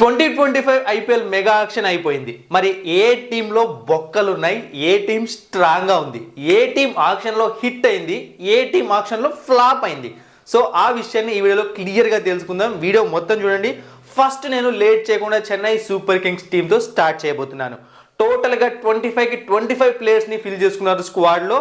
2025 IPL mega auction అయిపోయింది. మరి ఏ టీంలో బొక్కలు ఉన్నాయి, ఏ టీం స్ట్రాంగ్గా ఉంది, ఏ టీం ఆక్షన్లో హిట్ అయింది, ఏ టీం ఆక్షన్లో ఫ్లాప్ అయింది. సో ఆ విషయాన్ని ఈ వీడియోలో క్లియర్గా తెలుసుకుందాం. వీడియో మొత్తం చూడండి. ఫస్ట్ నేను లేట్ చేయకుండా చెన్నై సూపర్ కింగ్స్ టీంతో స్టార్ట్ చేయబోతున్నాను. టోటల్గా 25కి 25 ప్లేయర్స్ని ఫిల్ చేసుకున్నారు స్క్వాడ్లో.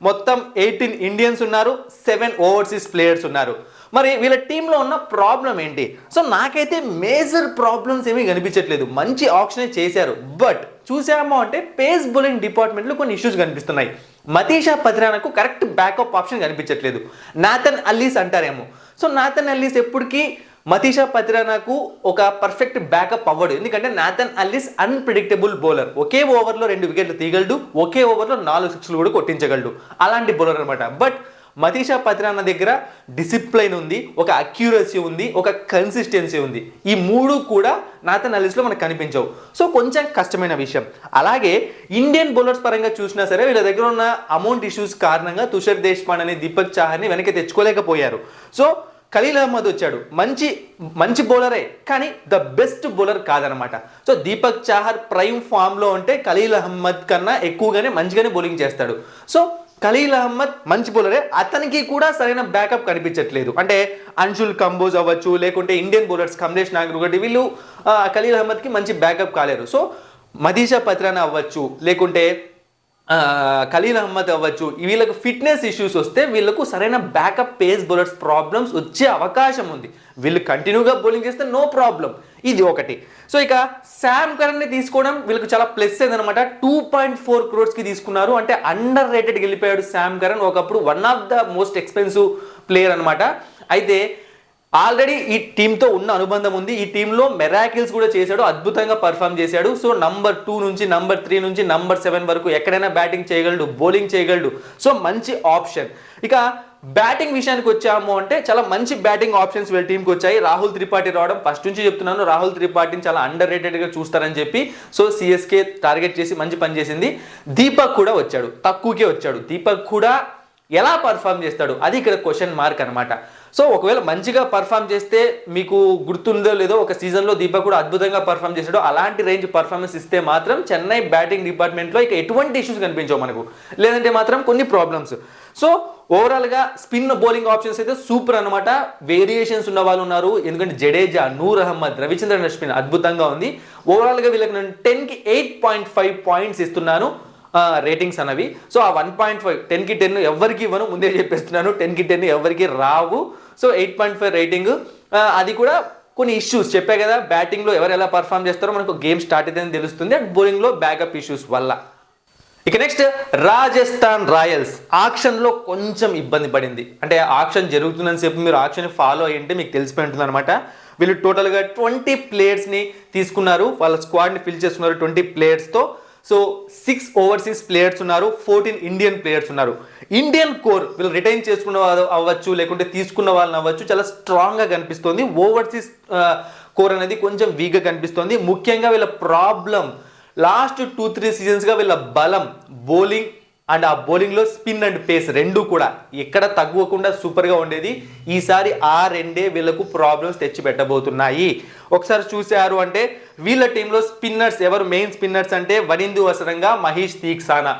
మొత్తం 18 ఇండియన్స్ ఉన్నారు, 7 ఓవర్సీస్ ప్లేయర్స్ ఉన్నారు. మరి వీళ్ళ టీంలో ఉన్న ప్రాబ్లం ఏంటి? సో నాకైతే మేజర్ ప్రాబ్లమ్స్ ఏమీ కనిపించట్లేదు. మంచి ఆప్షనే చేశారు, బట్ చూసామో అంటే పేస్ బౌలింగ్ డిపార్ట్మెంట్లో కొన్ని ఇష్యూస్ కనిపిస్తున్నాయి. మతీషా పత్రానాకు కరెక్ట్ బ్యాకప్ ఆప్షన్ కనిపించట్లేదు. నాథన్ అల్లీస్ అంటారేమో. సో నాథన్ అల్లీస్ ఎప్పటికీ మతీషా పత్రానాకు ఒక పర్ఫెక్ట్ బ్యాకప్ అవ్వడు. ఎందుకంటే నాథన్ అల్లీస్ అన్ప్రిడిక్టబుల్ బౌలర్. ఒకే ఓవర్లో 2 వికెట్లు తీయగలడు, ఒకే ఓవర్లో 4 సిక్స్లు కూడా కొట్టించగలడు. అలాంటి బౌలర్ అనమాట. బట్ మతీషా పత్రానా దగ్గర డిసిప్లైన్ ఉంది, ఒక అక్యూరసీ ఉంది, ఒక కన్సిస్టెన్సీ ఉంది. ఈ మూడు కూడా నాథన్ అల్లీస్లో మనకు కనిపించవు. సో కొంచెం కష్టమైన విషయం. అలాగే ఇండియన్ బౌలర్స్ పరంగా చూసినా సరే వీళ్ళ దగ్గర ఉన్న అమౌంట్ ఇష్యూస్ కారణంగా తుషార్ దేశ్పాండే, దీపక్ చాహర్ని వెనక్కి తెచ్చుకోలేకపోయారు. సో ఖలీల్ అహ్మద్ వచ్చాడు, మంచి బౌలరే, కానీ ద బెస్ట్ బౌలర్ కాదనమాట. సో దీపక్ చాహర్ ప్రైమ్ ఫామ్లో ఉంటే ఖలీల్ అహ్మద్ కన్నా ఎక్కువగానే మంచిగానే బౌలింగ్ చేస్తాడు. సో ఖలీల్ అహ్మద్ మంచి బౌలరే, అతనికి కూడా సరైన బ్యాకప్ కనిపించట్లేదు. అంటే అన్షుల్ కంబోజ్ అవ్వచ్చు, లేకుంటే ఇండియన్ బౌలర్స్ కమలేష్ నాగర్కర్ వీళ్ళు ఖలీల్ అహ్మద్కి మంచి బ్యాకప్ కాలేరు. సో మతీషా పత్రానా అవ్వచ్చు, లేకుంటే ఖలీల్ అహ్మద్ అవ్వచ్చు, వీళ్ళకు ఫిట్నెస్ ఇష్యూస్ వస్తే వీళ్ళకు సరైన బ్యాకప్ పేస్ బౌలర్స్ ప్రాబ్లమ్స్ వచ్చే అవకాశం ఉంది. వీళ్ళు కంటిన్యూగా బౌలింగ్ చేస్తే నో ప్రాబ్లం. ఇది ఒకటి. సో ఇక శామ్ కరన్ని తీసుకోవడం వీళ్ళకి చాలా ప్లస్ అయిందనమాట. 2.4 crores తీసుకున్నారు. అంటే అండర్ రేటెడ్ వెళ్ళిపోయాడు శామ్ కరన్. ఒకప్పుడు one of the most expensive player అనమాట. అయితే ఆల్రెడీ ఈ టీంతో ఉన్న అనుబంధం ఉంది. ఈ టీంలో మెరాకిల్స్ కూడా చేశాడు, అద్భుతంగా పర్ఫామ్ చేశాడు. సో నంబర్ 2 నుంచి నంబర్ 3 నుంచి నంబర్ 7 వరకు ఎక్కడైనా బ్యాటింగ్ చేయగలడు, బౌలింగ్ చేయగలడు. సో మంచి ఆప్షన్. ఇక బ్యాటింగ్ విషయానికి వచ్చాము అంటే చాలా మంచి బ్యాటింగ్ ఆప్షన్స్ వీళ్ళ టీంకి వచ్చాయి. రాహుల్ త్రిపాఠి రావడం, ఫస్ట్ నుంచి చెప్తున్నాను రాహుల్ త్రిపాఠిని చాలా అండర్ రేటెడ్గా చూస్తారని చెప్పి. సో సిఎస్కే టార్గెట్ చేసి మంచి పని చేసింది. దీపక్ కూడా వచ్చాడు, తక్కువకే వచ్చాడు. దీపక్ కూడా ఎలా పర్ఫామ్ చేస్తాడు అది ఇక్కడ క్వశ్చన్ మార్క్ అనమాట. సో ఒకవేళ మంచిగా పర్ఫామ్ చేస్తే మీకు గుర్తుందో లేదో, ఒక సీజన్లో దీపక్ కూడా అద్భుతంగా పర్ఫామ్ చేశాడు. అలాంటి రేంజ్ పర్ఫార్మెన్స్ ఇస్తే మాత్రం చెన్నై బ్యాటింగ్ డిపార్ట్మెంట్లో ఇక ఎటువంటి ఇష్యూస్ కనిపించవు మనకు. లేదంటే మాత్రం కొన్ని ప్రాబ్లమ్స్. సో ఓవరాల్గా స్పిన్ బౌలింగ్ ఆప్షన్స్ అయితే సూపర్ అనమాట. వేరియేషన్స్ ఉన్న వాళ్ళు ఉన్నారు. ఎందుకంటే జడేజా, నూర్ అహ్మద్, రవిచంద్రన్ అశ్విన్ అద్భుతంగా ఉంది. ఓవరాల్గా వీళ్ళకి నేను 10కి 8.5 పాయింట్స్ ఇస్తున్నాను రేటింగ్స్ అన్నవి. సో ఆ 1.5 10కి 10 ఎవరికి ఇవ్వను, ముందే చెప్పేస్తున్నాను. 10కి 10 ఎవరికి రావు. So 8.5 rating. అది కూడా కొన్ని ఇష్యూస్ చెప్పే కదా, బ్యాటింగ్లో ఎవరు ఎలా పర్ఫామ్ చేస్తారో మనకు గేమ్ స్టార్ట్ అయితేనే తెలుస్తుంది. అండ్ బౌలింగ్లో బ్యాకప్ ఇష్యూస్ వల్ల. ఇక నెక్స్ట్ రాజస్థాన్ రాయల్స్ ఆక్షన్లో కొంచెం ఇబ్బంది పడింది. అంటే ఆక్షన్ జరుగుతుందని చెప్పి మీరు ఆక్షన్ ఫాలో అయ్యింటే మీకు తెలిసిపోయి ఉంటుంది అనమాట. వీళ్ళు టోటల్గా 20 ప్లేయర్స్ని తీసుకున్నారు, వాళ్ళ స్క్వాడ్ని ఫిల్ చేసుకున్నారు 20 ప్లేయర్స్తో. సో 6 ఓవర్సీస్ ప్లేయర్స్ ఉన్నారు, 14 ఇండియన్ ప్లేయర్స్ ఉన్నారు. ఇండియన్ కోర్ వీళ్ళు రిటైన్ చేసుకున్న వాళ్ళు అవ్వచ్చు, లేకుంటే తీసుకున్న వాళ్ళని అవ్వచ్చు, చాలా స్ట్రాంగ్గా కనిపిస్తుంది. ఓవర్సీస్ కోర్ అనేది కొంచెం వీక్గా కనిపిస్తుంది. ముఖ్యంగా వీళ్ళ ప్రాబ్లం లాస్ట్ 2-3 సీజన్స్గా వీళ్ళ బలం బౌలింగ్ అండ్ ఆ బౌలింగ్లో స్పిన్ అండ్ పేస్ రెండు కూడా ఎక్కడ తగ్గకుండా సూపర్గా ఉండేది. ఈసారి ఆ రెండే వీళ్ళకు ప్రాబ్లమ్స్ తెచ్చిపెట్టబోతున్నాయి. ఒకసారి చూశారు అంటే వీళ్ళ టీంలో స్పిన్నర్స్ ఎవరు మెయిన్ స్పిన్నర్స్ అంటే వనిందు అసరంగా, మహేష్ తీక్సానా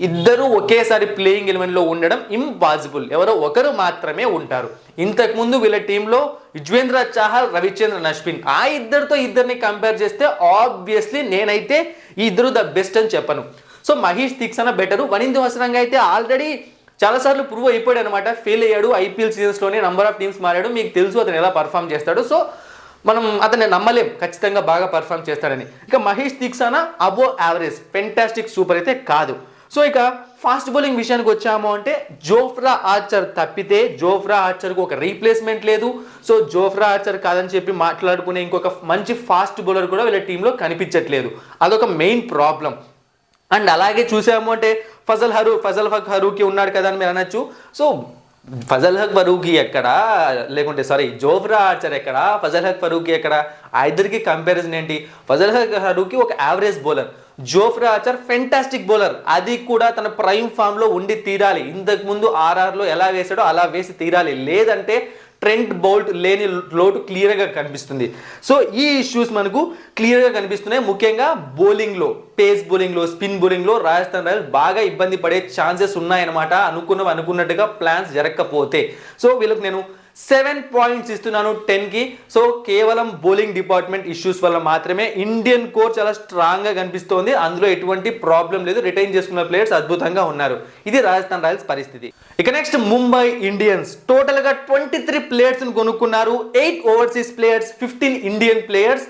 ఇద్దరు ఒకేసారి ప్లేయింగ్ ఎలిమెంట్లో ఉండడం ఇంపాసిబుల్. ఎవరో ఒకరు మాత్రమే ఉంటారు. ఇంతకుముందు వీళ్ళ టీంలో యుజ్వేంద్ర చాహల్, రవిచంద్రన్ అశ్విన్, ఆ ఇద్దరిని కంపేర్ చేస్తే ఆబ్వియస్లీ నేనైతే ఈ ఇద్దరు ద బెస్ట్ అని చెప్పను. So Mahesh Theekshana better. వనిందు అసరంగా అయితే ఆల్రెడీ చాలాసార్లు ప్రూవ్ అయిపోయాడు అనమాట. ఫెయిల్ అయ్యాడు ఐపీఎల్ సీజన్స్లోనే, నంబర్ ఆఫ్ టీమ్స్ మారాడు. మీకు తెలుసు అతను ఎలా పర్ఫామ్ చేస్తాడు. సో మనం అతన్ని నమ్మలేం ఖచ్చితంగా బాగా పర్ఫామ్ చేస్తాడని. ఇక మహేష్ తీక్సానా అబో యావరేజ్, ఫెంటాస్టిక్ సూపర్ అయితే కాదు. సో ఇక ఫాస్ట్ బౌలింగ్ విషయానికి వచ్చాము అంటే జోఫ్రా ఆర్చర్ తప్పితే జోఫ్రా ఆర్చర్కు ఒక రీప్లేస్మెంట్ లేదు. సో జోఫ్రా ఆర్చర్ కాదని చెప్పి మాట్లాడుకునే ఇంకొక మంచి ఫాస్ట్ బౌలర్ కూడా వీళ్ళ టీంలో కనిపించట్లేదు. అదొక మెయిన్ ప్రాబ్లం. అండ్ అలాగే చూసాము అంటే ఫజల్ హక్ ఫరూకీ ఉన్నాడు కదా అని మీరు అనొచ్చు. సో ఫజల్ హక్ ఫరూకీ ఎక్కడ, లేకుంటే జోఫ్రా ఆర్చర్ ఎక్కడ, ఫజల్ హక్ ఫరూకీ ఎక్కడ? ఆ ఇద్దరికి కంపారిజన్ ఏంటి? ఫజల్ హక్ ఫరూకీ ఒక average bowler, Jofra Archer fantastic bowler. అది కూడా తన ప్రైమ్ ఫామ్లో ఉండి తీరాలి. ఇంతకుముందు ఆర్ఆర్లో ఎలా వేసాడో అలా వేసి తీరాలి. లేదంటే ట్రెంట్ బౌల్ట్ లేని లోటు క్లియర్గా కనిపిస్తుంది. సో ఈ ఇష్యూస్ మనకు క్లియర్గా కనిపిస్తున్నాయి. ముఖ్యంగా బౌలింగ్లో, పేస్ బౌలింగ్లో, స్పిన్ బౌలింగ్లో రాజస్థాన్ రాయల్స్ బాగా ఇబ్బంది పడే ఛాన్సెస్ ఉన్నాయన్నమాట, అనుకున్నట్టుగా ప్లాన్స్ జరగకపోతే. సో వీళ్ళకి నేను 7 పాయింట్స్ ఇస్తున్నాను 10కి. సో కేవలం బౌలింగ్ డిపార్ట్మెంట్ ఇష్యూస్ వల్ల మాత్రమే ఇండియన్ కోర్ చాలా స్ట్రాంగ్గా కనిపిస్తోంది. అందులో ఎటువంటి ప్రాబ్లం లేదు, రిటైన్ చేసుకున్న ప్లేయర్స్ అద్భుతంగా ఉన్నారు. ఇది రాజస్థాన్ రాయల్స్ పరిస్థితి. ఇక నెక్స్ట్ ముంబై ఇండియన్స్ టోటల్గా 23 ప్లేయర్స్ని కొనుక్కున్నారు. 8 overseas players, 15 Indian players.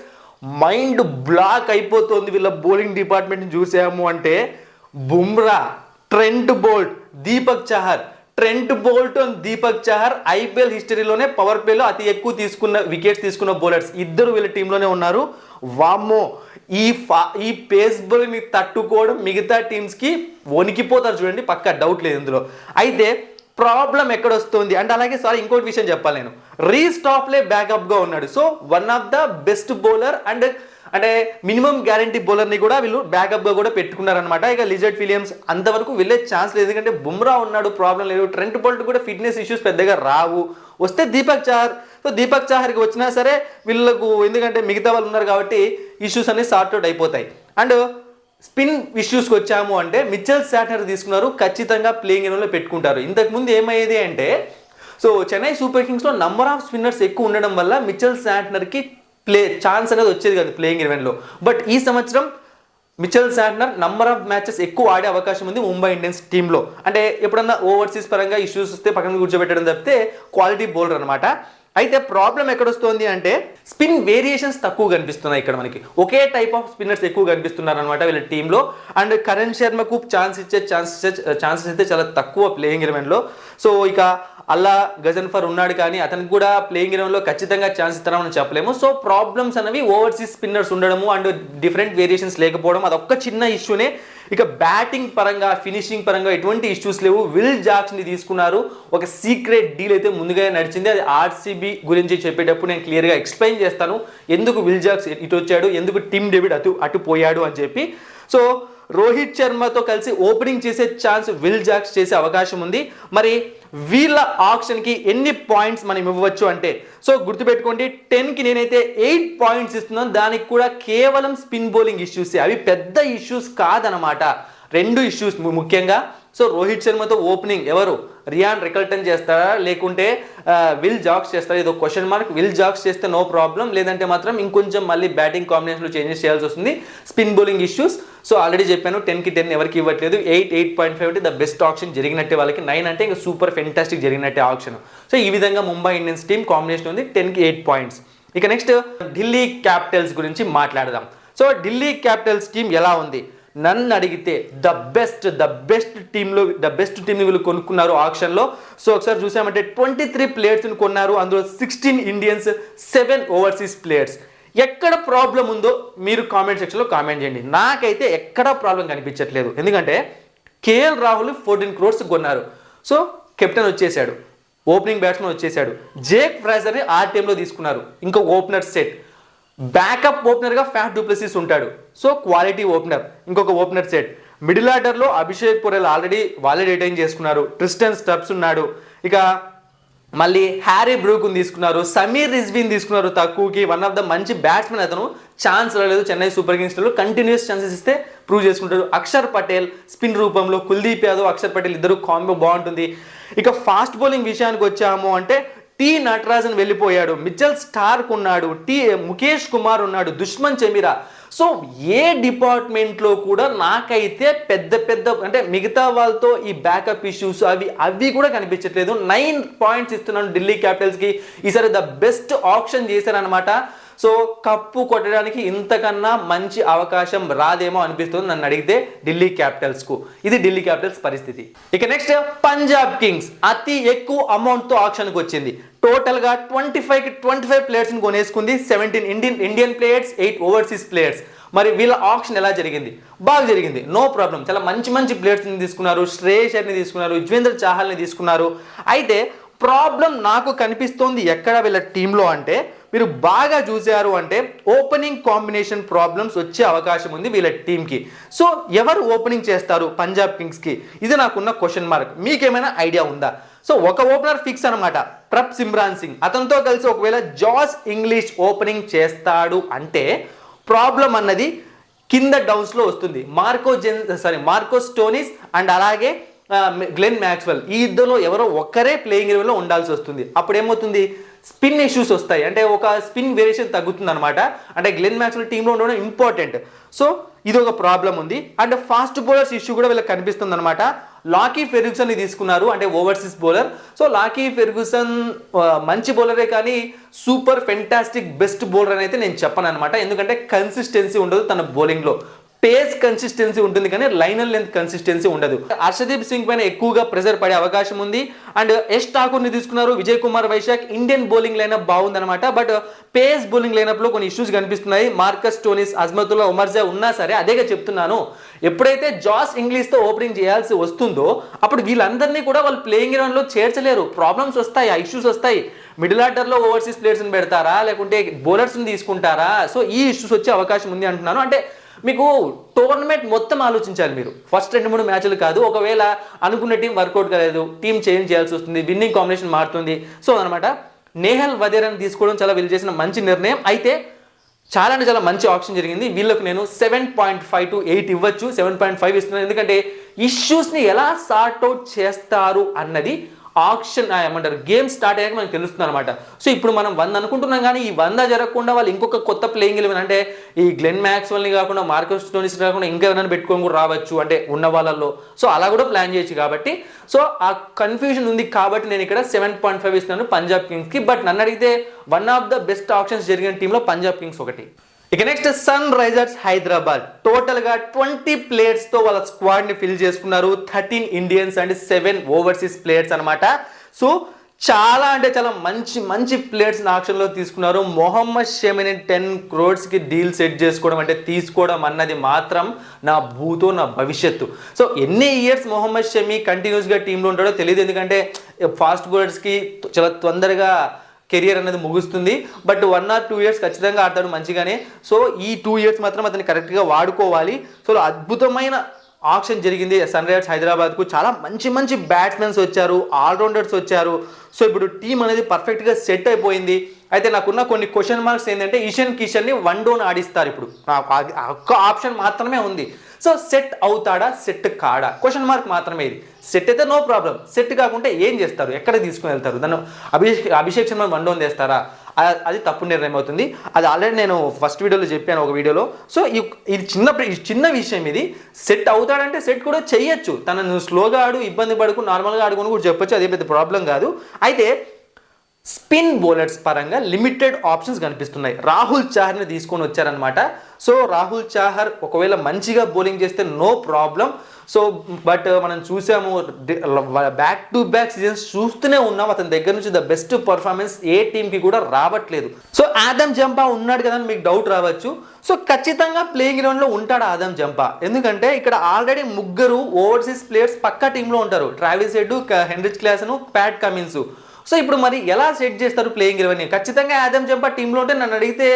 Mind block అయిపోతుంది వీళ్ళ బౌలింగ్ డిపార్ట్మెంట్ని చూసాము అంటే. Bumrah, Trent Boult, Deepak Chahar. Trent Boult and Deepak Chahar IPL హిస్టరీలోనే పవర్ ప్లేలో అతి ఎక్కువ వికెట్స్ తీసుకున్న బౌలర్స్ ఇద్దరు వీళ్ళ టీంలోనే ఉన్నారు. వామ్మో, ఈ పేస్ బౌలింగ్ని తట్టుకోవడం మిగతా టీమ్స్కి వణికిపోతారు చూడండి, పక్కా డౌట్ లేదు ఇందులో. అయితే ప్రాబ్లం ఎక్కడ వస్తుంది అంటే, అలాగే సార్ ఇంకోటి విషయం చెప్పాలి నేను, రీస్టాప్లే బ్యాకప్గా ఉన్నాడు. So one of the best bowler and అంటే మినిమం గ్యారంటీ బౌలర్ని కూడా వీళ్ళు బ్యాకప్గా కూడా పెట్టుకున్నారనమాట. ఇక లిజర్డ్ విలియమ్స్ అంతవరకు వెళ్ళే ఛాన్స్ లేదు, ఎందుకంటే బుమ్రా ఉన్నాడు, ప్రాబ్లం లేదు. ట్రెంట్ బౌల్ట్ కూడా ఫిట్నెస్ ఇష్యూస్ పెద్దగా రావు. వస్తే దీపక్ చహర్, సో దీపక్ చహర్కి వచ్చినా సరే వీళ్ళకు, ఎందుకంటే మిగతా వాళ్ళు ఉన్నారు కాబట్టి ఇష్యూస్ అన్ని సార్ట్అవుట్ అయిపోతాయి. అండ్ స్పిన్ ఇష్యూస్కి వచ్చాము అంటే మిచెల్ శాంట్నర్ తీసుకున్నారు, ఖచ్చితంగా ప్లేయింగ్ ఎలెవన్లో పెట్టుకుంటారు. ఇంతకుముందు ఏమయ్యేది అంటే, సో చెన్నై సూపర్ కింగ్స్లో నంబర్ ఆఫ్ స్పిన్నర్స్ ఎక్కువ ఉండడం వల్ల మిచెల్ శాంట్నర్కి ఛాన్స్ అనేది వచ్చేది కాదు ప్లేయింగ్ ఎలెవన్లో. బట్ ఈ సంవత్సరం Mitchell Santner number of matches ఎక్కువ ఆడే అవకాశం ఉంది ముంబై ఇండియన్స్ టీంలో. అంటే ఎప్పుడన్నా ఓవర్సీస్ పరంగా ఇష్యూస్ వస్తే పక్కన కూర్చోబెట్టడం తప్పితే క్వాలిటీ బౌలర్ అనమాట. అయితే ప్రాబ్లం ఎక్కడొస్తుంది అంటే, స్పిన్ వేరియేషన్స్ తక్కువ కనిపిస్తున్నాయి ఇక్కడ మనకి. ఒకే టైప్ ఆఫ్ స్పిన్నర్స్ ఎక్కువ కనిపిస్తున్నారు అనమాట వీళ్ళ టీంలో. అండ్ కరణ్ శర్మకు ఛాన్సెస్ అయితే చాలా తక్కువ ప్లేయింగ్ ఎలెవన్లో. సో ఇక అల్లా గజన్ఫర్ ఉన్నాడు, కానీ అతనికి కూడా ప్లేయింగ్ ఎలెవన్లో ఖచ్చితంగా ఛాన్స్ ఇస్తామని చెప్పలేము. సో ప్రాబ్లమ్స్ అనేవి ఓవర్సీస్ స్పిన్నర్స్ ఉండడము అండ్ డిఫరెంట్ వేరియేషన్స్ లేకపోవడం, అదొక్క చిన్న ఇష్యూనే. ఇక బ్యాటింగ్ పరంగా, ఫినిషింగ్ పరంగా ఎటువంటి ఇష్యూస్ లేవు. విల్ జాక్స్ని తీసుకున్నారు, ఒక సీక్రెట్ డీల్ అయితే ముందుగా నడిచింది. అది ఆర్సీబీ గురించి చెప్పేటప్పుడు నేను క్లియర్గా ఎక్స్ప్లెయిన్ చేస్తాను, ఎందుకు విల్ జాక్స్ ఇటు వచ్చాడు, ఎందుకు టిమ్ డేవిడ్ అటు పోయాడు అని చెప్పి. సో రోహిత్ శర్మతో కలిసి ఓపెనింగ్ చేసే ఛాన్స్ విల్ జాక్స్ చేసే అవకాశం ఉంది. మరి వీళ్ళ ఆప్షన్కి ఎన్ని పాయింట్స్ మనం ఇవ్వచ్చు అంటే, సో గుర్తుపెట్టుకోండి, 10కి నేనైతే 8 పాయింట్స్ ఇస్తున్నాను. దానికి కూడా కేవలం స్పిన్ బౌలింగ్ ఇష్యూస్, అవి పెద్ద ఇష్యూస్ కాదనమాట. 2 ఇష్యూస్ ముఖ్యంగా. సో రోహిత్ శర్మతో ఓపెనింగ్ ఎవరు, రియాన్ రికల్టన్ చేస్తారా లేకుంటే విల్ జాక్స్ చేస్తారా, ఇది ఒక క్వశ్చన్ మార్క్. విల్ జాక్స్ చేస్తే నో ప్రాబ్లం, లేదంటే మాత్రం ఇంకొంచెం మళ్ళీ బ్యాటింగ్ కాంబినేషన్లో చేంజెస్ చేయాల్సి వస్తుంది. Spin bowling issues, so already చెప్పాను 10కి 10 ఎవరికి ఇవ్వట్లేదు. 8.5 అంటే ద బెస్ట్ ఆప్షన్ జరిగినట్టే వాళ్ళకి. 9 అంటే ఇంకా సూపర్ ఫెంటాస్టిక్ జరిగినట్టే ఆప్షన్. సో ఈ విధంగా ముంబై ఇండియన్స్ టీమ్ కాంబినేషన్ ఉంది, 10కి 8 పాయింట్స్. ఇక నెక్స్ట్ ఢిల్లీ క్యాపిటల్స్ గురించి మాట్లాడదాం. సో ఢిల్లీ క్యాపిటల్స్ టీమ్ ఎలా ఉంది నన్ను అడిగితే, ద బెస్ట్ టీమ్ని వీళ్ళు కొనుక్కున్నారు ఆక్షన్లో. సో ఒకసారి చూసామంటే 23 ప్లేయర్స్ని కొన్నారు, అందులో 16 ఇండియన్స్, 7 ఓవర్సీస్ ప్లేయర్స్. ఎక్కడ ప్రాబ్లం ఉందో మీరు కామెంట్ సెక్షన్లో కామెంట్ చేయండి. నాకైతే ఎక్కడ ప్రాబ్లం కనిపించట్లేదు, ఎందుకంటే కేఎల్ రాహుల్ 14 crores కొన్నారు. సో కెప్టెన్ వచ్చేసాడు, ఓపెనింగ్ బ్యాట్స్మెన్ వచ్చేసాడు. జేక్ ఫ్రైజర్ని ఆ టీంలో తీసుకున్నారు, ఇంకో ఓపెనర్ సెట్. బ్యాకప్ ఓపెనర్గా ఫ్యాట్ డూప్లెసిస్ ఉంటాడు, సో క్వాలిటీ ఓపెనర్, ఇంకొక ఓపెనర్ సెట్. మిడిల్ ఆర్డర్లో అభిషేక్ పురేల్ ఆల్రెడీ వాళ్ళే రిటైన్ చేసుకున్నారు. ట్రిస్టన్ స్టబ్స్ ఉన్నాడు. ఇక మళ్ళీ హ్యారీ బ్రూక్ని తీసుకున్నారు, సమీర్ రిజ్వీని తీసుకున్నారు తక్కువకి. వన్ ఆఫ్ ద మంచి బ్యాట్స్మెన్ అతను. ఛాన్స్ రాలేదు చెన్నై సూపర్ కింగ్స్లో, కంటిన్యూస్ ఛాన్సెస్ ఇస్తే ప్రూవ్ చేసుకుంటారు. అక్షర్ పటేల్ స్పిన్ రూపంలో, కుల్దీప్ యాదవ్, అక్షర్ పటేల్ ఇద్దరు కాంబో బాగుంటుంది. ఇక ఫాస్ట్ బౌలింగ్ విషయానికి వచ్చాము అంటే, టీ నటరాజన్ వెళ్ళిపోయాడు, మిచెల్ స్టార్క్ ఉన్నాడు, ముఖేష్ కుమార్ ఉన్నాడు, దుష్మన్ చెమిరా. సో ఏ డిపార్ట్మెంట్లో కూడా నాకైతే పెద్ద అంటే మిగతా వాళ్ళతో ఈ బ్యాకప్ ఇష్యూస్ అవి కూడా కనిపించట్లేదు. 9 పాయింట్స్ ఇస్తున్నాను ఢిల్లీ క్యాపిటల్స్కి. ఈసారి ద బెస్ట్ ఆప్షన్ చేశారనమాట. సో కప్పు కొట్టడానికి ఇంతకన్నా మంచి అవకాశం రాదేమో అనిపిస్తుంది నన్ను అడిగితే ఢిల్లీ క్యాపిటల్స్కు. ఇది ఢిల్లీ క్యాపిటల్స్ పరిస్థితి. ఇక నెక్స్ట్ పంజాబ్ కింగ్స్ అతి ఎక్కువ అమౌంట్తో ఆప్షన్కి వచ్చింది. టోటల్గా 25 ప్లేయర్స్ని కొనేసుకుంది. 17 ఇండియన్ ప్లేయర్స్, 8 ఓవర్సీస్ ప్లేయర్స్. మరి వీళ్ళ ఆప్షన్ ఎలా జరిగింది? బాగా జరిగింది, నో ప్రాబ్లం. చాలా మంచి ప్లేయర్స్ని తీసుకున్నారు. శ్రేయస్ని తీసుకున్నారు, యుజ్వేంద్ర చాహల్ని తీసుకున్నారు. అయితే ప్రాబ్లం నాకు కనిపిస్తోంది ఎక్కడ వీళ్ళ టీంలో అంటే, మీరు బాగా చూసారు అంటే ఓపెనింగ్ కాంబినేషన్ ప్రాబ్లమ్స్ వచ్చే అవకాశం ఉంది వీళ్ళ టీంకి. సో ఎవరు ఓపెనింగ్ చేస్తారు పంజాబ్ కింగ్స్కి? ఇది నాకున్న క్వశ్చన్ మార్క్. మీకేమైనా ఐడియా ఉందా? సో ఒక ఓపెనర్ ఫిక్స్ అనమాట, ప్రప్ సిమ్రాన్ సింగ్. అతనితో కలిసి ఒకవేళ జాస్ ఇంగ్లీష్ ఓపెనింగ్ చేస్తాడు అంటే ప్రాబ్లం అన్నది కింద డౌన్స్లో వస్తుంది. మార్కో స్టోనిస్ అండ్ అలాగే గ్లెన్ మ్యాక్స్వెల్, ఈ ఇద్దరు ఎవరో ఒక్కరే ప్లేయింగ్ ఎలెవెన్లో ఉండాల్సి వస్తుంది. అప్పుడు ఏమవుతుంది, స్పిన్ ఇష్యూస్ వస్తాయి, అంటే ఒక స్పిన్ వేరియేషన్ తగ్గుతుంది అనమాట. అంటే గ్లెన్ మ్యాక్స్వెల్ టీంలో ఉండడం ఇంపార్టెంట్. సో ఇది ఒక ప్రాబ్లం ఉంది. అండ్ ఫాస్ట్ బౌలర్స్ ఇష్యూ కూడా వీళ్ళకి కనిపిస్తుంది అనమాట. లాకీ ఫెర్గ్యూసన్ని తీసుకున్నారు, అంటే overseas bowler. So Lockie Ferguson మంచి బౌలరే, కానీ సూపర్ ఫెంటాస్టిక్ బెస్ట్ బౌలర్ అని అయితే నేను చెప్పను అనమాట. ఎందుకంటే కన్సిస్టెన్సీ ఉండదు తన బౌలింగ్లో. పేస్ కన్సిస్టెన్సీ ఉంటుంది కానీ లైనర్ లెంత్ కన్సిస్టెన్సీ ఉండదు. హర్షదీప్ సింగ్ పైన ఎక్కువగా ప్రెజర్ పడే అవకాశం ఉంది. అండ్ యష్ ఠాకూర్ని తీసుకున్నారు, Vijay Kumar Vyshak. Indian bowling lineup బాగుందనమాట, బట్ పేస్ బౌలింగ్ లైనప్లో కొన్ని ఇష్యూస్ కనిపిస్తున్నాయి. మార్కస్ స్టోనిస్, అజ్మతుల్లా ఉమర్జా ఉన్నా సరే, అదేగా చెప్తున్నాను, ఎప్పుడైతే జాస్ ఇంగ్లీష్తో ఓపెనింగ్ చేయాల్సి వస్తుందో అప్పుడు వీళ్ళందరినీ కూడా వాళ్ళు ప్లేయింగ్ ఎలెవెన్లో చేర్చలేరు. ప్రాబ్లమ్స్ వస్తాయి, ఆ ఇష్యూస్ వస్తాయి. మిడిల్ ఆర్డర్లో ఓవర్సీస్ ప్లేయర్స్ని పెడతారా, లేకుంటే బౌలర్స్ని తీసుకుంటారా? సో ఈ ఇష్యూస్ వచ్చే అవకాశం ఉంది అంటున్నాను. అంటే మీకు టోర్నమెంట్ మొత్తం ఆలోచించాలి మీరు, ఫస్ట్ 2-3 మ్యాచ్లు కాదు. ఒకవేళ అనుకున్న టీం వర్కౌట్ కాలేదు, టీం చేంజ్ చేయాల్సి వస్తుంది, విన్నింగ్ కాంబినేషన్ మారుతుంది. సో అనమాట నేహల్ వదేరాని తీసుకోవడం చాలా వీళ్ళు చేసిన మంచి నిర్ణయం. అయితే చాలా అంటే చాలా మంచి ఆప్షన్ జరిగింది. వీళ్ళకు నేను 7.5 to 8 ఇవ్వచ్చు, 7.5 ఇస్తున్నాను. ఎందుకంటే ఇష్యూస్ని ఎలా సార్ట్ అవుట్ చేస్తారు అన్నది ఆప్షన్ ఏమంటారు గేమ్ స్టార్ట్ అయ్యాక మనకు తెలుస్తుంది అనమాట. సో ఇప్పుడు మనం 100 అనుకుంటున్నాం, కానీ ఈ 100 జరగకుండా వాళ్ళు ఇంకొక కొత్త ప్లేయింగ్ ఎలెవెన్, అంటే ఈ గ్లెన్ మ్యాక్స్వెల్ని కాకుండా మార్కస్ స్టోనిస్ కాకుండా ఇంకా ఎవరైనా పెట్టుకొని కూడా రావచ్చు, అంటే ఉన్న వాళ్ళల్లో. సో అలా కూడా ప్లాన్ చేయొచ్చు. కాబట్టి సో ఆ కన్ఫ్యూజన్ ఉంది కాబట్టి నేను ఇక్కడ 7.5 ఇస్తున్నాను పంజాబ్ కింగ్స్కి. బట్ నన్ను అడిగితే one of the best options జరిగిన టీంలో పంజాబ్ కింగ్స్ ఒకటి. ఇక నెక్స్ట్ సన్ రైజర్స్ హైదరాబాద్. టోటల్గా 20 ప్లేయర్స్తో వాళ్ళ స్క్వాడ్ని ఫిల్ చేసుకున్నారు. 13 ఇండియన్స్ అండ్ 7 ఓవర్సీస్ ప్లేయర్స్ అనమాట. సో చాలా అంటే చాలా మంచి మంచి ప్లేయర్స్ని ఆక్షన్లో తీసుకున్నారు. మొహమ్మద్ షమిని 10 crores డీల్ సెట్ చేసుకోవడం, అంటే తీసుకోవడం అన్నది మాత్రం నా భూతో నా భవిష్యత్తు. సో ఎన్ని ఇయర్స్ మొహమ్మద్ షమి కంటిన్యూస్గా టీంలో ఉంటాడో తెలియదు, ఎందుకంటే ఫాస్ట్ బౌలర్స్కి చాలా తొందరగా కెరియర్ అనేది ముగుస్తుంది. బట్ 1 or 2 years ఖచ్చితంగా ఆడతాడు మంచిగానే. సో ఈ 2 years మాత్రం అతన్ని కరెక్ట్గా వాడుకోవాలి. సో అద్భుతమైన ఆక్షన్ జరిగింది సన్ రైజర్స్ హైదరాబాద్కు. చాలా మంచి మంచి బ్యాట్స్మెన్స్ వచ్చారు, ఆల్రౌండర్స్ వచ్చారు. సో ఇప్పుడు టీం అనేది పర్ఫెక్ట్గా సెట్ అయిపోయింది. అయితే నాకున్న కొన్ని క్వశ్చన్ మార్క్స్ ఏంటంటే ఇషాన్ కిషన్ని 1 down ఆడిస్తారు. ఇప్పుడు నాకు ఒక్క ఆప్షన్ మాత్రమే ఉంది. సో సెట్ అవుతాడా, సెట్ కాడా, క్వశ్చన్ మార్క్ మాత్రమే ఇది. సెట్ అయితే నో ప్రాబ్లం, సెట్ కాకుంటే ఏం చేస్తారు, ఎక్కడ తీసుకుని వెళ్తారు? దాన్ని అభిషేక్ శర్మ 1 down చేస్తారా? అది తప్పు నిర్ణయం అవుతుంది. అది ఆల్రెడీ నేను ఫస్ట్ వీడియోలో చెప్పాను, ఒక వీడియోలో. సో ఇది చిన్న విషయం. ఇది సెట్ అవుతాడంటే సెట్ కూడా చెయ్యొచ్చు. తనను స్లోగా ఆడు, ఇబ్బంది పడుకు, నార్మల్గా ఆడుకుని కూడా చెప్పొచ్చు, అదే పెద్ద ప్రాబ్లం కాదు. అయితే స్పిన్ బౌలర్స్ పరంగా లిమిటెడ్ ఆప్షన్స్ కనిపిస్తున్నాయి. రాహుల్ చాహర్ని తీసుకొని వచ్చారనమాట. సో రాహుల్ చాహర్ ఒకవేళ మంచిగా బౌలింగ్ చేస్తే నో ప్రాబ్లం. సో బట్ మనం చూసాము బ్యాక్ టు బ్యాక్ సీజన్స్ చూస్తూనే ఉన్నాం, అతని దగ్గర నుంచి ద బెస్ట్ పర్ఫార్మెన్స్ ఏ టీంకి కూడా రావట్లేదు. సో ఆదమ్ జంపా ఉన్నాడు కదా అని మీకు డౌట్ రావచ్చు. సో ఖచ్చితంగా ప్లేయింగ్ గ్రౌండ్లో ఉంటాడు ఆదమ్ జంపా, ఎందుకంటే ఇక్కడ ఆల్రెడీ 3 ఓవర్సీస్ ప్లేయర్స్ పక్కా టీంలో ఉంటారు. Travis head, Heinrich Klaasen, Pat Cummins. So ఇప్పుడు మరి ఎలా సెట్ చేస్తారు ప్లేయింగ్ ఎలెవెన్? ఖచ్చితంగా ఆదమ్ జంపా టీంలో ఉంటే నన్ను అడిగితే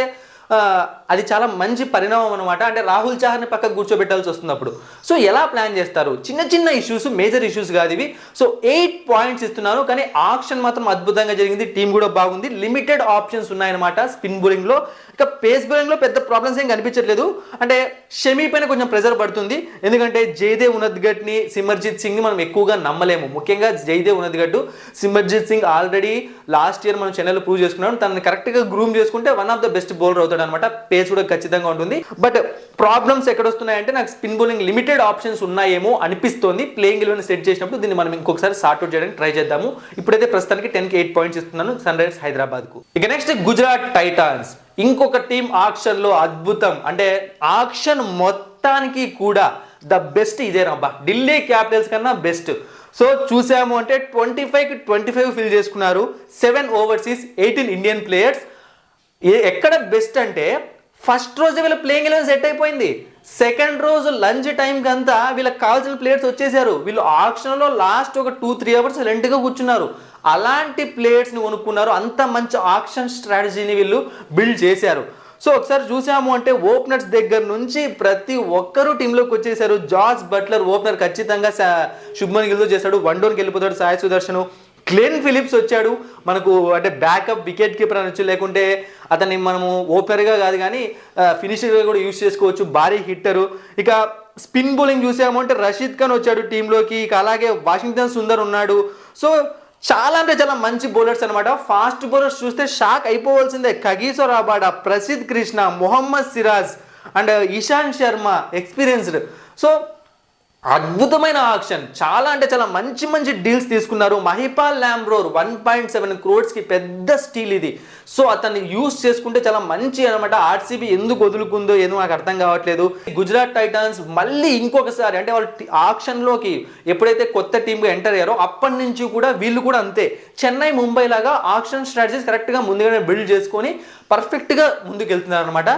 అది చాలా మంచి పరిణామం అనమాట. అంటే రాహుల్ చాహర్ని పక్కకు కూర్చోబెట్టాల్సి వస్తుంది అప్పుడు. సో ఎలా ప్లాన్ చేస్తారు? చిన్న చిన్న ఇష్యూస్, మేజర్ ఇష్యూస్ కాదు ఇవి. సో 8 points ఇస్తున్నాను, కానీ ఆప్షన్ మాత్రం అద్భుతంగా జరిగింది. టీం కూడా బాగుంది. లిమిటెడ్ ఆప్షన్స్ ఉన్నాయన్నమాట స్పిన్ బౌలింగ్లో. ఇక పేస్ బౌలింగ్లో పెద్ద ప్రాబ్లమ్స్ ఏం కనిపించట్లేదు. అంటే షమీ పైన కొంచెం ప్రెజర్ పడుతుంది, ఎందుకంటే జైదేవ్ ఉన్నద్గట్ని, సిమర్జిత్ సింగ్ని మనం ఎక్కువగా నమ్మలేము. ముఖ్యంగా Jaydev Unadkat, Simarjeet Singh already last year మనం చెన్నైలో ప్రూవ్ చేసుకున్నాం. తనని కరెక్ట్గా గ్రూమ్ చేసుకుంటే one of the best bowler అవుతాడు అనమాట. పేస్ కూడా ఖచ్చితంగా ఉంటుంది. బట్ ప్రాబ్లమ్స్ ఎక్కడ వస్తున్నాయంటే నాకు స్పిన్ బౌలింగ్ లిమిటెడ్ ఆప్షన్స్ ఉన్నాయేమో అనిపిస్తోంది. ప్లేయింగ్ ఎలెవెన్ సెట్ చేసినప్పుడు దీన్ని మనం ఇంకొకసారి సార్ట్అవుట్ చేయడానికి ట్రై చేద్దాము. ఇప్పుడైతే ప్రస్తుతానికి 10కి 8 points ఇస్తున్నాను సన్ రైజర్స్ హైదరాబాద్కు. ఇక నెక్స్ట్ గుజరాత్ టైటాన్స్. ఇంకొక టీం ఆక్షన్లో అద్భుతం, అంటే ఆక్షన్ మొత్తానికి కూడా ద బెస్ట్ ఇదేనబ్బా, ఢిల్లీ క్యాపిటల్స్ కన్నా బెస్ట్. సో చూసాము అంటే 25కి 25 ఫిల్ చేసుకున్నారు. 7 ఓవర్సీస్, 18 ఇండియన్ ప్లేయర్స్. ఎక్కడ బెస్ట్ అంటే ఫస్ట్ రోజు వీళ్ళ ప్లేయింగ్ ఎలెవెన్ సెట్ అయిపోయింది. సెకండ్ రోజు లంచ్ టైంకి అంతా వీళ్ళకి కావాల్సిన ప్లేయర్స్ వచ్చేసారు. వీళ్ళు ఆక్షన్లో లాస్ట్ ఒక 2-3 hours రెంట్గా కూర్చున్నారు. అలాంటి ప్లేయర్స్ని కొనుక్కున్నారు. అంత మంచి ఆక్షన్ స్ట్రాటజీని వీళ్ళు బిల్డ్ చేశారు. సో ఒకసారి చూసాము అంటే ఓపెనర్స్ దగ్గర నుంచి ప్రతి ఒక్కరూ టీంలోకి వచ్చేసారు. జాస్ బట్లర్ ఓపెనర్ ఖచ్చితంగా శుభ్మన్ గిల్తో చేశాడు. 1 downకి వెళ్ళిపోతాడు. సాయి సుదర్శన్, గ్లెన్ ఫిలిప్స్ వచ్చాడు మనకు, అంటే బ్యాకప్ వికెట్ కీపర్ అనొచ్చు, లేకుంటే అతన్ని మనము ఓపెనర్గా కాదు కానీ ఫినిషర్గా కూడా యూజ్ చేసుకోవచ్చు, భారీ హిట్టరు. ఇక స్పిన్ బౌలింగ్ చూసాము అంటే రషీద్ ఖాన్ వచ్చాడు టీంలోకి, ఇక అలాగే వాషింగ్టన్ సుందర్ ఉన్నాడు. సో చాలా అంటే చాలా మంచి బౌలర్స్ అనమాట. ఫాస్ట్ బౌలర్స్ చూస్తే షాక్ అయిపోవాల్సిందే. Kagiso Rabada, Prasidh Krishna, Mohammed Siraj and Ishant Sharma experienced. So అద్భుతమైన ఆక్షన్, చాలా అంటే చాలా మంచి మంచి డీల్స్ తీసుకున్నారు. మహిపాల్ లాంబ్రోర్ 1.7 crores పెద్ద స్టీల్ ఇది. సో అతన్ని యూజ్ చేసుకుంటే చాలా మంచి అనమాట. ఆర్సీబీ ఎందుకు వదులుకుందో ఏదో నాకు అర్థం కావట్లేదు. గుజరాత్ టైటాన్స్ మళ్ళీ ఇంకొకసారి, అంటే వాళ్ళు ఆక్షన్లోకి ఎప్పుడైతే కొత్త టీంగా ఎంటర్ అయ్యారో అప్పటి నుంచి కూడా వీళ్ళు కూడా అంతే, చెన్నై ముంబై లాగా ఆక్షన్ స్ట్రాటజీస్ కరెక్ట్గా ముందుగానే బిల్డ్ చేసుకొని పర్ఫెక్ట్గా ముందుకు వెళ్తున్నారు అనమాట.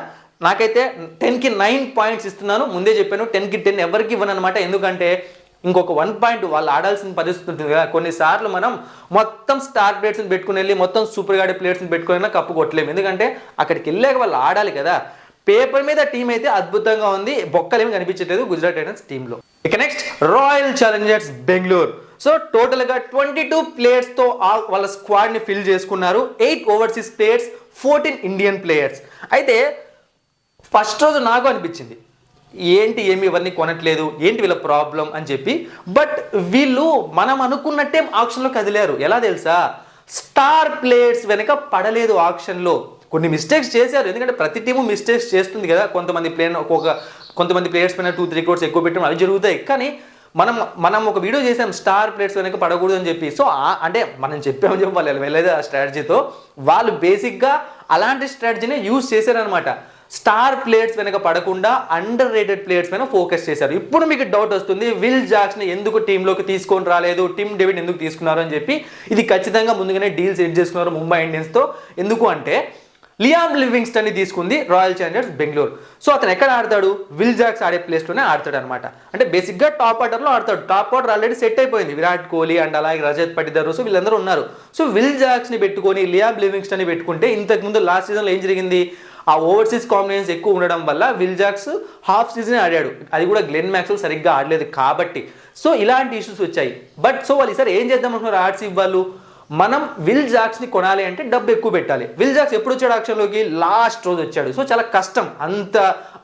నాకైతే 10కి 9 points ఇస్తున్నాను. ముందే చెప్పాను 10కి 10 ఎవరికి ఇవ్వను అనమాట. ఎందుకంటే ఇంకొక 1 point వాళ్ళు ఆడాల్సిన పరిస్థితి ఉంటుంది కదా. కొన్నిసార్లు మనం మొత్తం స్టార్ ప్లేయర్స్ని పెట్టుకుని వెళ్ళి మొత్తం సూపర్ గాడి ప్లేయర్స్ని పెట్టుకుని కప్పు కొట్టలేము. ఎందుకంటే అక్కడికి వెళ్ళాక వాళ్ళు ఆడాలి కదా. పేపర్ మీద టీం అయితే అద్భుతంగా ఉంది, బొక్కలేమి కనిపించట్లేదు గుజరాత్ టైటన్స్ టీంలో. ఇక next royal Challengers Bengaluru. So టోటల్గా 22 ప్లేయర్స్తో వాళ్ళ స్క్వాడ్ని ఫిల్ చేసుకున్నారు. 8 ఓవర్సీస్ ప్లేయర్స్, 14 ఇండియన్ ప్లేయర్స్. అయితే ఫస్ట్ రోజు నాకు అనిపించింది ఏంటి ఏమి ఇవన్నీ కొనట్లేదు, ఏంటి వీళ్ళ ప్రాబ్లం అని చెప్పి. బట్ వీళ్ళు మనం అనుకున్నట్టే ఆక్షన్లో కదిలారు. ఎలా తెలుసా, స్టార్ ప్లేయర్స్ వెనక పడలేదు ఆక్షన్లో. కొన్ని మిస్టేక్స్ చేశారు, ఎందుకంటే ప్రతి టీము మిస్టేక్స్ చేస్తుంది కదా. కొంతమంది ప్లేయర్స్ పైన 2-3 crores ఎక్కువ పెట్టడం అవి జరుగుతాయి. కానీ మనం ఒక వీడియో చేసాం స్టార్ ప్లేయర్స్ వెనక పడకూడదు అని చెప్పి. సో అంటే మనం చెప్పామని చెప్పి వాళ్ళు వెళ్ళలేదు ఆ స్ట్రాటజీతో. వాళ్ళు బేసిక్గా అలాంటి స్ట్రాటజీనే యూజ్ చేశారనమాట. స్టార్ ప్లేయర్స్ వెనక పడకుండా అండర్ రేటెడ్ ప్లేయర్స్ పైన ఫోకస్ చేశారు. ఇప్పుడు మీకు డౌట్ వస్తుంది, విల్ జాక్స్ని ఎందుకు టీంలోకి తీసుకొని రాలేదు, టిమ్ డేవిడ్ ఎందుకు తీసుకున్నారు అని చెప్పి. ఇది ఖచ్చితంగా ముందుగానే డీల్ సెట్ చేసుకున్నారు ముంబై ఇండియన్స్తో. ఎందుకు అంటే లియామ్ లివింగ్స్టన్ని తీసుకుంది రాయల్ ఛాలెంజర్స్ బెంగళూరు. సో అతను ఎక్కడ ఆడతాడు, విల్ జాక్స్ ఆడే ప్లేస్లోనే ఆడతాడు అనమాట. అంటే బేసిక్గా టాప్ ఆర్డర్లో ఆడతాడు. టాప్ ఆర్డర్ ఆల్రెడీ సెట్ అయిపోయింది, విరాట్ కోహ్లీ అండ్ అలాగే రజత్ పటిదార్, సో వీళ్ళందరూ ఉన్నారు. సో విల్ జాక్స్ని పెట్టుకొని లియామ్ లివింగ్స్టన్ని పెట్టుకుంటే ఇంతకుముందు లాస్ట్ సీజన్లో ఏం జరిగింది, ఆ ఓవర్సీస్ కాంబినేషన్స్ ఎక్కువ ఉండడం వల్ల విల్ జాక్స్ హాఫ్ సీజన్ ఆడాడు. అది కూడా గ్లెన్ మ్యాక్స్వెల్ సరిగ్గా ఆడలేదు కాబట్టి. సో ఇలాంటి ఇష్యూస్ వచ్చాయి. బట్ సో వాళ్ళు ఈసారి ఏం చేద్దాం అనుకున్నారు ఆర్సీబీ వాళ్ళు, మనం విల్ జాక్స్ని కొనాలి అంటే డబ్బు ఎక్కువ పెట్టాలి. విల్ జాక్స్ ఎప్పుడు వచ్చాడు ఆక్షన్లోకి, లాస్ట్ రోజు వచ్చాడు. సో చాలా కష్టం, అంత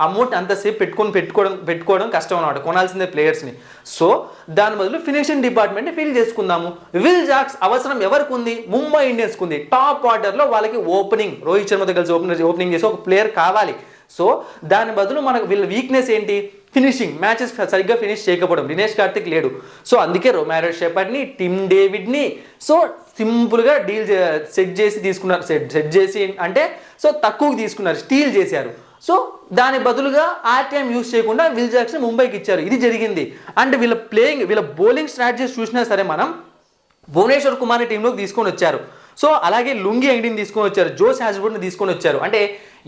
అమౌంట్ అంతసేపు పెట్టుకోవడం కష్టం అనమాట, కొనాల్సిందే ప్లేయర్స్ని. సో దాని బదులు ఫినిషింగ్ డిపార్ట్మెంట్ని ఫిల్ చేసుకుందాము. విల్ జాక్స్ అవసరం ఎవరికి ఉంది, ముంబై ఇండియన్స్కి ఉంది. టాప్ ఆర్డర్లో వాళ్ళకి ఓపెనింగ్, రోహిత్ శర్మతో కలిసి ఓపెనింగ్ చేసి ఒక ప్లేయర్ కావాలి. సో దాని బదులు మనకు వీళ్ళ వీక్నెస్ ఏంటి, ఫినిషింగ్, మ్యాచెస్ సరిగ్గా ఫినిష్ చేయకపోవడం. దినేష్ కార్తిక్ లేడు. సో అందుకే రొమారో షెపర్డ్ని, టిమ్ డేవిడ్ని సో సింపుల్గా డీల్ సెట్ చేసి తీసుకున్నారు. సెట్ చేసి అంటే సో తక్కువకి తీసుకున్నారు, స్టీల్ చేశారు. సో దాని బదులుగా ఆర్టీఎం యూజ్ చేయకుండా విల్ జాక్స్ని ముంబైకి ఇచ్చారు. ఇది జరిగింది. అండ్ వీళ్ళ బౌలింగ్ స్ట్రాటజీస్ చూసినా సరే మనం భువనేశ్వర్ కుమార్ని టీంలోకి తీసుకొని వచ్చారు. సో అలాగే లుంగి ఎంగిడిని తీసుకొని వచ్చారు, జోస్ హ్యాజ్వుడ్ని తీసుకొని వచ్చారు. అంటే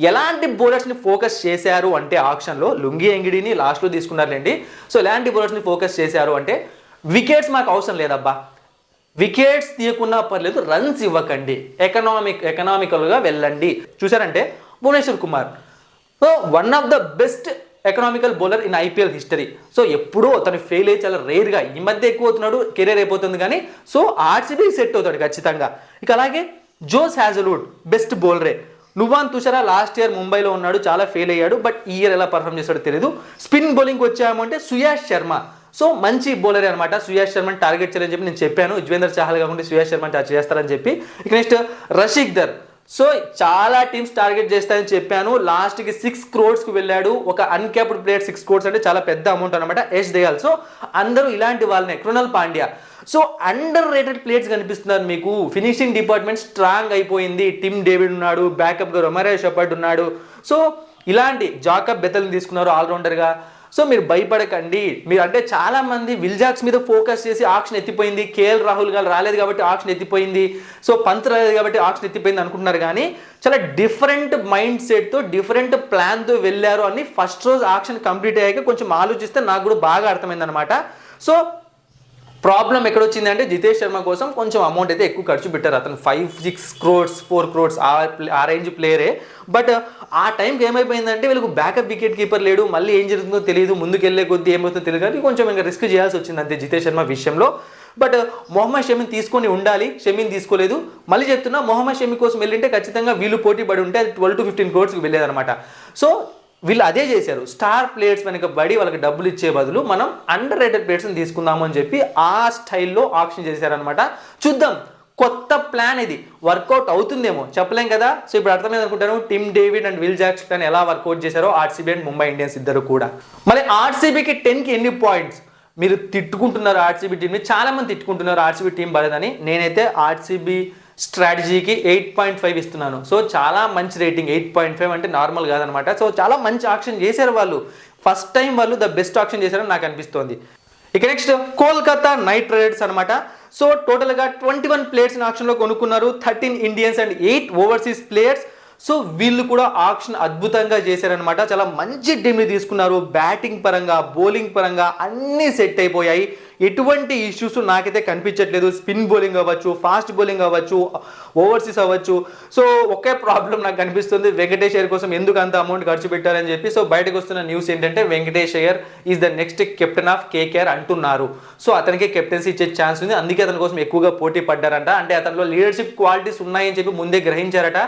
ఎలాంటి బౌలర్స్ని ఫోకస్ చేశారు అంటే ఆక్షన్లో లుంగి ఎంగిడిని లాస్ట్లో తీసుకున్నారులేండి. సో ఎలాంటి బౌలర్స్ని ఫోకస్ చేశారు అంటే, వికెట్స్ మాకు అవసరం లేదబ్బా, వికెట్స్ తీయకున్నా పర్లేదు, రన్స్ ఇవ్వకండి, ఎకనామికల్గా వెళ్ళండి. చూసారంటే Bhuvneshwar Kumar so one of the best economical bowler in IPL history. So ఎప్పుడూ తను ఫెయిల్ అయ్యి చాలా రేర్గా, ఈ మధ్య ఎక్కువ అవుతున్నాడు, కెరీర్ అయిపోతుంది కానీ సో ఆర్సీబీ సెట్ అవుతాడు ఖచ్చితంగా. ఇక అలాగే జోస్ హ్యాజల్వుడ్ బెస్ట్ బౌలరే. నువాన్ తుషారా లాస్ట్ ఇయర్ ముంబైలో ఉన్నాడు, చాలా ఫెయిల్ అయ్యాడు. బట్ ఈ ఇయర్ ఎలా పర్ఫామ్ చేస్తాడో తెలియదు. స్పిన్ బౌలింగ్ వచ్చామంటే సుయాష్ శర్మ, సో మంచి బౌలరే అనమాట. సుయాష్ శర్మని టార్గెట్ చేయాలని చెప్పి నేను చెప్పాను. యుజ్వేంద్ర చాహల్ కాకుండా సుయాష్ శర్మని చేస్తారని చెప్పి. ఇక నెక్స్ట్ రషీద్ దర్, సో చాలా టీమ్స్ టార్గెట్ చేస్తాయని చెప్పాను. లాస్ట్కి 6 crores వెళ్ళాడు. ఒక అన్క్యాప్డ్ ప్లేయర్ 6 crores అంటే చాలా పెద్ద అమౌంట్ అనమాట. యష్ దయాల్, సో అందరూ ఇలాంటి వాళ్ళనే. Krunal Pandya, so under rated players కనిపిస్తున్నారు మీకు. ఫినిషింగ్ డిపార్ట్మెంట్ స్ట్రాంగ్ అయిపోయింది. టిమ్ డేవిడ్ ఉన్నాడు, బ్యాకప్గా రొమారో షెపర్డ్ ఉన్నాడు. సో ఇలాంటి జాకబ్ బెథెల్ని తీసుకున్నారు ఆల్రౌండర్గా. సో మీరు భయపడకండి. మీరు అంటే చాలా మంది విల్ జాక్స్ మీద ఫోకస్ చేసి ఆక్షన్ ఎత్తిపోయింది, కేఎల్ రాహుల్ గారు రాలేదు కాబట్టి ఆక్షన్ ఎత్తిపోయింది, సో పంత్ రాలేదు కాబట్టి ఆక్షన్ ఎత్తిపోయింది అనుకుంటున్నారు. కానీ చాలా డిఫరెంట్ మైండ్ సెట్తో, డిఫరెంట్ ప్లాన్తో వెళ్ళారు అని ఫస్ట్ రోజు ఆక్షన్ కంప్లీట్ అయ్యాక కొంచెం ఆలోచిస్తే నాకు కూడా బాగా అర్థమైంది అనమాట. సో ప్రాబ్లం ఎక్కడ వచ్చింది అంటే, జితేష్ శర్మ కోసం కొంచెం అమౌంట్ అయితే ఎక్కువ ఖర్చు పెట్టారు. అతను 5-6 crores 4 crores ఆ రేంజ్ ప్లేయరే. బట్ ఆ టైంకి ఏమైపోయిందంటే వీళ్ళకు బ్యాకప్ వికెట్ కీపర్ లేడు, మళ్ళీ ఏం జరుగుతుందో తెలియదు, ముందుకెళ్లే కొద్దీ ఏమవుతుందో తెలియదు కానీ కొంచెం ఇంకా రిస్క్ చేయాల్సి వచ్చింది అంతే జితేష్ శర్మ విషయంలో. బట్ మొహమ్మద్ షమీని తీసుకొని ఉండాలి, షమీని తీసుకోలేదు. మళ్ళీ చెప్తున్నా, మొహమ్మద్ షమీ కోసం వెళ్ళింటే ఖచ్చితంగా వీళ్ళు పోటీ పడి ఉంటే అది 12 to 15 crores వెళ్ళేదన్నమాట. సో వీళ్ళు అదే చేశారు, స్టార్ ప్లేయర్స్ వెనక బడి వాళ్ళకి డబ్బులు ఇచ్చే బదులు మనం అండర్ రేటెడ్ ప్లేయర్స్ని తీసుకుందాము అని చెప్పి ఆ స్టైల్లో ఆప్షన్ చేశారనమాట. చూద్దాం, కొత్త ప్లాన్ ఇది వర్కౌట్ అవుతుందేమో చెప్పలేం కదా. సో ఇప్పుడు అర్థమైంది అనుకుంటాను Tim David and Will Jacks plan ఎలా వర్కౌట్ చేశారో ఆర్సీబీ అండ్ ముంబై ఇండియన్స్ ఇద్దరు కూడా. మళ్ళీ ఆర్సీబీకి 10కి ఎన్ని పాయింట్స్? మీరు తిట్టుకుంటున్నారు ఆర్సీబీ టీంని, చాలా మంది తిట్టుకుంటున్నారు ఆర్సీబీ టీం బాలేదని. నేనైతే ఆర్సీబీ స్ట్రాటజీకి 8.5 ఇస్తున్నాను. సో చాలా మంచి రేటింగ్, 8.5 అంటే నార్మల్ కాదనమాట. సో చాలా మంచి ఆక్షన్ చేశారు వాళ్ళు, ఫస్ట్ టైం వాళ్ళు ద బెస్ట్ ఆక్షన్ చేశారని నాకు అనిపిస్తోంది. ఇక నెక్స్ట్ కోల్కతా నైట్ రైడర్స్ అనమాట. సో టోటల్గా 21 ప్లేయర్స్ ఆక్షన్లో కొనుక్కున్నారు, 13 Indians and 8 overseas players. So వీళ్ళు కూడా ఆక్షన్ అద్భుతంగా చేశారనమాట. చాలా మంచి టీంని తీసుకున్నారు, బ్యాటింగ్ పరంగా బౌలింగ్ పరంగా అన్నీ సెట్ అయిపోయాయి. ఎటువంటి ఇష్యూస్ నాకైతే కనిపించట్లేదు. స్పిన్ బౌలింగ్ అవ్వచ్చు, ఫాస్ట్ బౌలింగ్ అవ్వచ్చు, ఓవర్సీస్ అవ్వచ్చు. సో ఒకే ప్రాబ్లం నాకు కనిపిస్తుంది, వెంకటేష్ అయ్యర్ కోసం ఎందుకు అంత అమౌంట్ ఖర్చు పెట్టారని చెప్పి. సో బయటకు వస్తున్న న్యూస్ ఏంటంటే Venkatesh Iyer is the next captain of KKR అంటున్నారు. సో అతనికి కెప్టెన్సీ ఇచ్చే ఛాన్స్ ఉంది, అందుకే అతని కోసం ఎక్కువగా పోటీ పడ్డారంట. అంటే అతనిలో లీడర్షిప్ క్వాలిటీస్ ఉన్నాయని చెప్పి ముందే గ్రహించారట.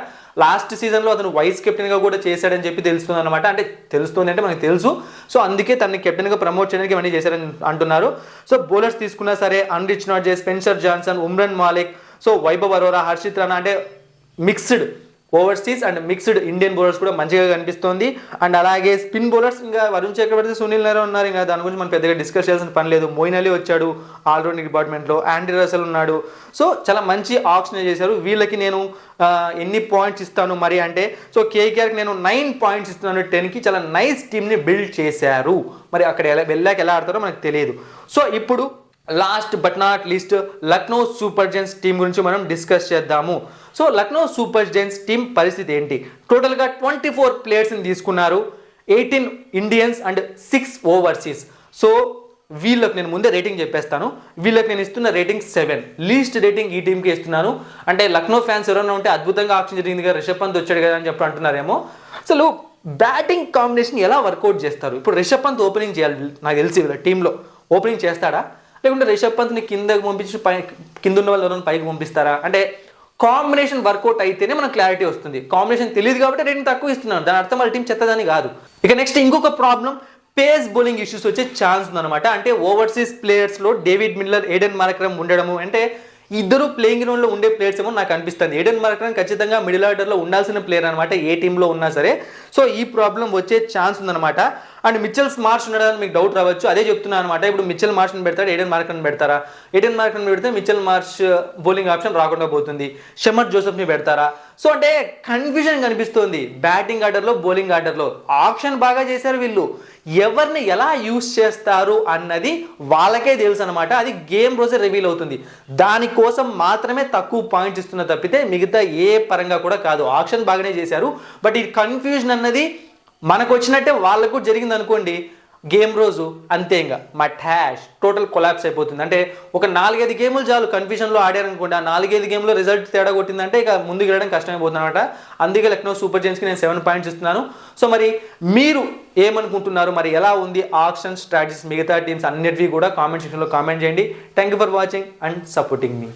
లాస్ట్ సీజన్లో అతను వైస్ కెప్టెన్గా కూడా చేశాడని చెప్పి తెలుస్తుంది అనమాట. అంటే తెలుస్తుంది అంటే మనకు తెలుసు. సో అందుకే తనని కెప్టెన్గా ప్రమోట్ చేయడానికి ఇవన్నీ చేశారని అంటున్నారు. సో బౌలర్స్ తీసుకున్నా సరే Anrich Nortje, Spencer Johnson, Umran Malik, so Vaibhav Arora, Harshit Rana, అంటే mixed overseas and mixed Indian bowlers కూడా మంచిగా కనిపిస్తోంది. అండ్ అలాగే స్పిన్ బౌలర్స్ ఇంకా వరుణ్ చక్రవర్తి, సునీల్ నారాయణ ఉన్నారు. ఇంకా దాని గురించి మనం పెద్దగా డిస్కస్ చేయాల్సిన పని లేదు. మోయిన్ అలీ వచ్చాడు ఆల్రౌండింగ్ డిపార్ట్మెంట్లో, ఆండ్రీ రసెల్ ఉన్నాడు. సో చాలా మంచి ఆప్షన్ చేశారు. వీళ్ళకి నేను ఎన్ని పాయింట్స్ ఇస్తాను మరి అంటే, సో కేకేఆర్కి నేను 9 పాయింట్స్ ఇస్తున్నాను 10కి. చాలా నైస్ టీమ్ని బిల్డ్ చేశారు. మరి అక్కడ వెళ్ళాక ఎలా ఆడతారో మనకు తెలియదు. సో ఇప్పుడు last but not least Lucknow super Giants team గురించి మనం డిస్కస్ చేద్దాము. So Lucknow super Giants team పరిస్థితి ఏంటి? టోటల్గా 24 ప్లేయర్స్ని తీసుకున్నారు, 18 ఇండియన్స్ అండ్ 6 ఓవర్సీస్. సో వీళ్ళకి నేను ముందే రేటింగ్ చెప్పేస్తాను. వీళ్ళకి నేను ఇస్తున్న రేటింగ్ 7, లీస్ట్ రేటింగ్ ఈ టీంకి ఇస్తున్నాను. అంటే లక్నో ఫ్యాన్స్ ఎవరైనా ఉంటే అద్భుతంగా ఆప్షన్ జరిగింది కదా, రిషబ్ పంత్ వచ్చాడు కదా అని చెప్పి అంటున్నారేమో. అసలు బ్యాటింగ్ కాంబినేషన్ ఎలా వర్కౌట్ చేస్తారు? ఇప్పుడు రిషబ్ పంత్ ఓపెనింగ్ చేయాలి, నాకు తెలిసి వీళ్ళ టీంలో ఓపెనింగ్ చేస్తాడా, లేకుంటే రిషబ్ పంత్ని కిందకి పంపించి కింద ఉన్న వాళ్ళు ఎవరైనా పైకి పంపిస్తారా? అంటే కాంబినేషన్ వర్కౌట్ అయితేనే మనకు క్లారిటీ వస్తుంది. కాంబినేషన్ తెలియదు కాబట్టి రేటింగ్ తక్కువ ఇస్తున్నాను, దాని అర్థం వాళ్ళ టీం చెత్తదని కాదు. ఇక నెక్స్ట్ ఇంకొక ప్రాబ్లం, పేస్ బౌలింగ్ ఇష్యూస్ వచ్చే ఛాన్స్ ఉందన్నమాట. అంటే ఓవర్సీస్ ప్లేయర్స్లో డేవిడ్ మిల్లర్, ఏడెన్ మార్క్రమ్ ఉండడము, అంటే ఇద్దరు ప్లేయింగ్ గ్రౌండ్లో ఉండే ప్లేయర్స్ ఏమో నాకు అనిపిస్తుంది. ఏడెన్ మార్క్రమ్ ఖచ్చితంగా మిడిల్ ఆర్డర్లో ఉండాల్సిన ప్లేయర్ అనమాట, ఏ టీంలో ఉన్నా సరే. సో ఈ ప్రాబ్లం వచ్చే ఛాన్స్ ఉందన్నమాట. అండ్ మిచెల్ మార్ష్ ఉండడానికి మీకు డౌట్ రావచ్చు, అదే చెప్తున్నాను అనమాట. ఇప్పుడు మిచెల్ మార్ష్ని పెడతాడు, ఏడెన్ మార్క్రమ్ని పెడతారా? ఏడెన్ మార్క్రమ్ని పెడితే మిచెల్ మార్ష్ బౌలింగ్ ఆప్షన్ రాకుండా పోతుంది. షమర్ జోసెఫ్ని పెడతారా? సో అంటే కన్ఫ్యూజన్ కనిపిస్తుంది బ్యాటింగ్ ఆర్డర్లో, బౌలింగ్ ఆర్డర్లో. ఆప్షన్ బాగా చేశారు వీళ్ళు, ఎవరిని ఎలా యూస్ చేస్తారు అన్నది వాళ్ళకే తెలుసు అనమాట. అది గేమ్ రోజే రివీల్ అవుతుంది. దానికోసం మాత్రమే తక్కువ పాయింట్స్ ఇస్తున్న తప్పితే మిగతా ఏ పరంగా కూడా కాదు. ఆప్షన్ బాగానే చేశారు, బట్ ఈ కన్ఫ్యూజన్ అన్నది మనకు వచ్చినట్టే వాళ్ళకు జరిగింది అనుకోండి, గేమ్ రోజు అంతే, ఇంకా మట్ హ్యాష్ టోటల్ కొలాప్స్ అయిపోతుంది. అంటే ఒక 4-5 గేములు చాలు కన్ఫ్యూజన్లో ఆడారనుకోండి, ఆ 4-5 గేమ్లో రిజల్ట్ తేడా కొట్టిందంటే ఇక ముందుకు వెళ్ళడం కష్టమైపోతుంది అనమాట. అందుకే లక్నో సూపర్ జైంట్స్కి నేను 7 పాయింట్స్ ఇస్తున్నాను. సో మరి మీరు ఏమనుకుంటున్నారు? మరి ఎలా ఉంది ఆక్షన్ స్ట్రాటజీస్ మిగతా టీమ్స్ అన్నిటివి కూడా కామెంట్ సెక్షన్లో కామెంట్ చేయండి. Thank you for watching and supporting me.